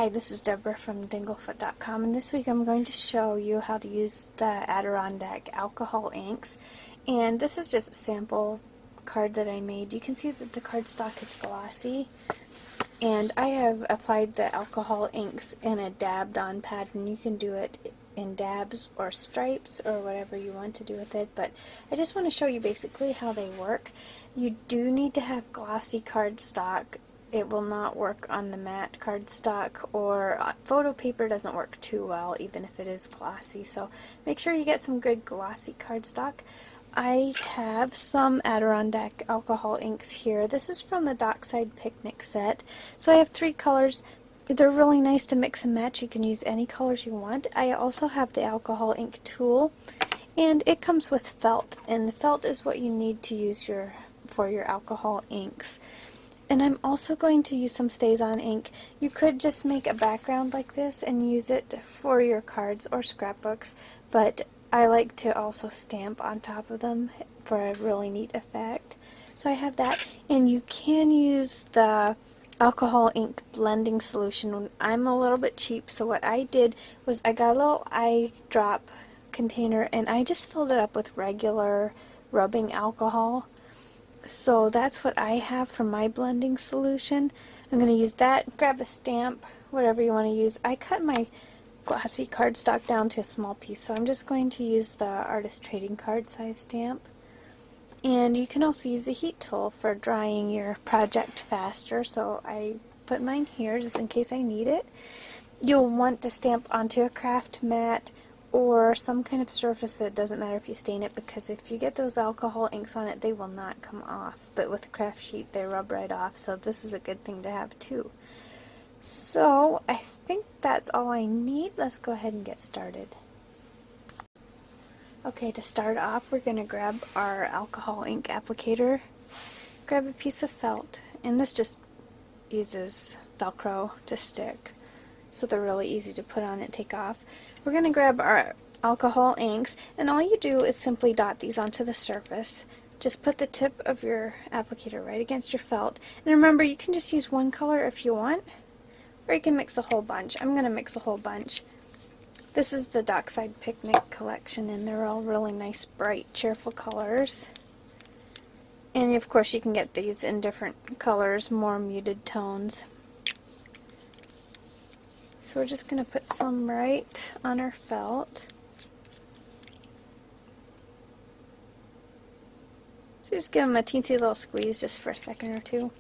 Hi, this is Deborah from dinglefoot.com, and this week I'm going to show you how to use the Adirondack alcohol inks. And this is just a sample card that I made. You can see that the cardstock is glossy, and I have applied the alcohol inks in a dabbed on pattern. You can do it in dabs or stripes or whatever you want to do with it, but I just want to show you basically how they work. You do need to have glossy cardstock. It will not work on the matte cardstock, or photo paper doesn't work too well even if it is glossy, so make sure you get some good glossy cardstock. I have some Adirondack alcohol inks here. This is from the Dockside Picnic set. So I have 3 colors. They're really nice to mix and match. You can use any colors you want. I also have the alcohol ink tool, and it comes with felt, and the felt is what you need to use for your alcohol inks. And I'm also going to use some StazOn ink. You could just make a background like this and use it for your cards or scrapbooks, but I like to also stamp on top of them for a really neat effect. So I have that, and you can use the alcohol ink blending solution. I'm a little bit cheap, so what I did was I got a little eye drop container and I just filled it up with regular rubbing alcohol. So that's what I have for my blending solution. I'm going to use that, grab a stamp, whatever you want to use. I cut my glossy cardstock down to a small piece, so I'm just going to use the Artist Trading Card size stamp. And you can also use the heat tool for drying your project faster, so I put mine here just in case I need it. You'll want to stamp onto a craft mat or some kind of surface that doesn't matter if you stain it, because if you get those alcohol inks on it, they will not come off. But with the craft sheet, they rub right off, so this is a good thing to have too. So I think that's all I need. Let's go ahead and get started. Okay, to start off, we're going to grab our alcohol ink applicator, grab a piece of felt, and this just uses Velcro to stick, so they're really easy to put on and take off. We're going to grab our alcohol inks, and all you do is simply dot these onto the surface. Just put the tip of your applicator right against your felt, and remember, you can just use one color if you want, or you can mix a whole bunch. I'm going to mix a whole bunch. This is the Dockside Picnic collection, and they're all really nice, bright, cheerful colors. And of course you can get these in different colors, more muted tones. So we're just going to put some right on our felt. So just give them a teensy little squeeze just for a second or two.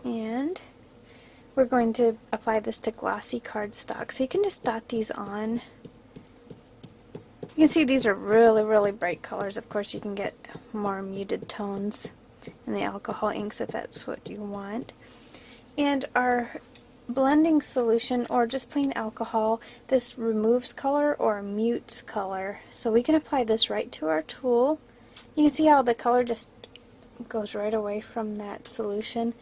And we're going to apply this to glossy cardstock. So you can just dot these on. You can see these are really, really bright colors. Of course you can get more muted tones in the alcohol inks if that's what you want. And our blending solution, or just plain alcohol, this removes color or mutes color. So we can apply this right to our tool. You can see how the color just goes right away from that solution.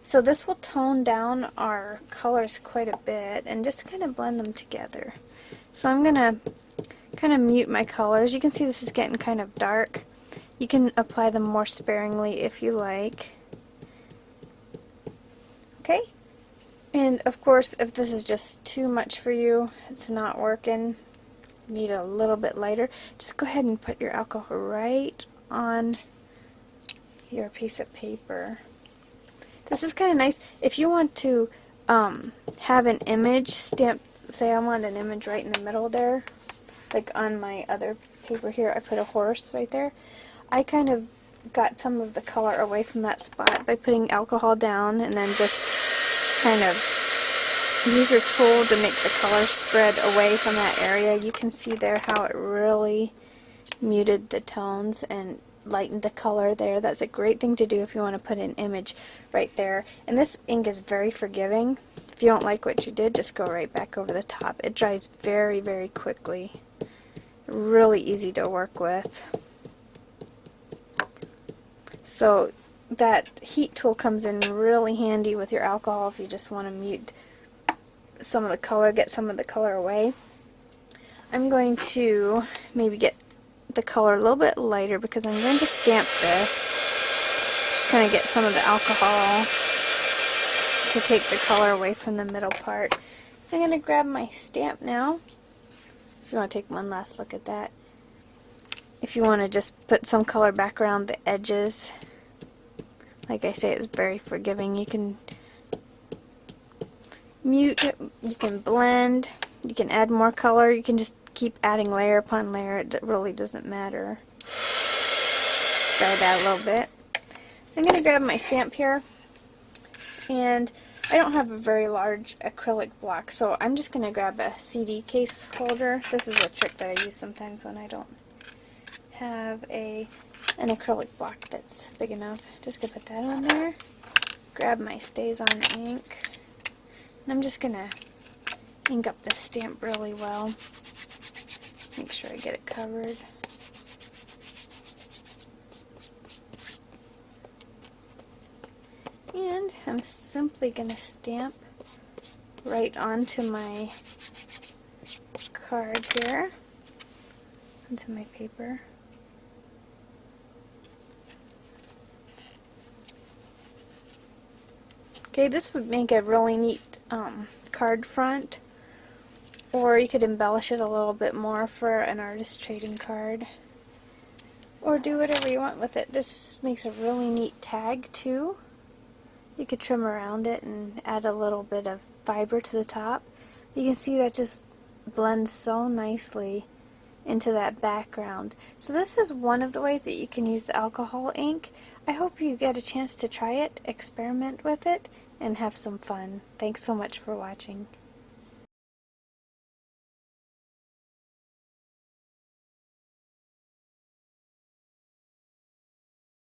So this will tone down our colors quite a bit and just kind of blend them together. So I'm going to kind of mute my colors. You can see this is getting kind of dark. You can apply them more sparingly if you like. Okay? And of course, if this is just too much for you, it's not working, you need a little bit lighter, just go ahead and put your alcohol right on your piece of paper. This is kind of nice. If you want to have an image stamped, say I want an image right in the middle there, like on my other paper here, I put a horse right there. I kind of got some of the color away from that spot by putting alcohol down and then just kind of use your tool to make the color spread away from that area. You can see there how it really muted the tones and lightened the color there. That's a great thing to do if you want to put an image right there. And this ink is very forgiving. If you don't like what you did, just go right back over the top. It dries very, very quickly. Really easy to work with. So that heat tool comes in really handy with your alcohol if you just want to mute some of the color, get some of the color away. I'm going to maybe get the color a little bit lighter because I'm going to stamp this. Just kind of get some of the alcohol to take the color away from the middle part. I'm going to grab my stamp now. If you want to take one last look at that. If you want to just put some color back around the edges, like I say, it's very forgiving. You can mute, you can blend, you can add more color, you can just keep adding layer upon layer. It really doesn't matter. Spread that a little bit. I'm going to grab my stamp here, and I don't have a very large acrylic block, so I'm just going to grab a CD case holder. This is a trick that I use sometimes when I don't have an acrylic block that's big enough. Just going to put that on there. Grab my Stays On ink, and I'm just going to ink up the stamp really well. Make sure I get it covered. And I'm simply going to stamp right onto my card here, onto my paper. Okay, this would make a really neat card front, or you could embellish it a little bit more for an artist trading card, or do whatever you want with it. This makes a really neat tag too. You could trim around it and add a little bit of fiber to the top. You can see that just blends so nicely into that background. So this is one of the ways that you can use the alcohol ink. I hope you get a chance to try it, experiment with it, and have some fun. Thanks so much for watching.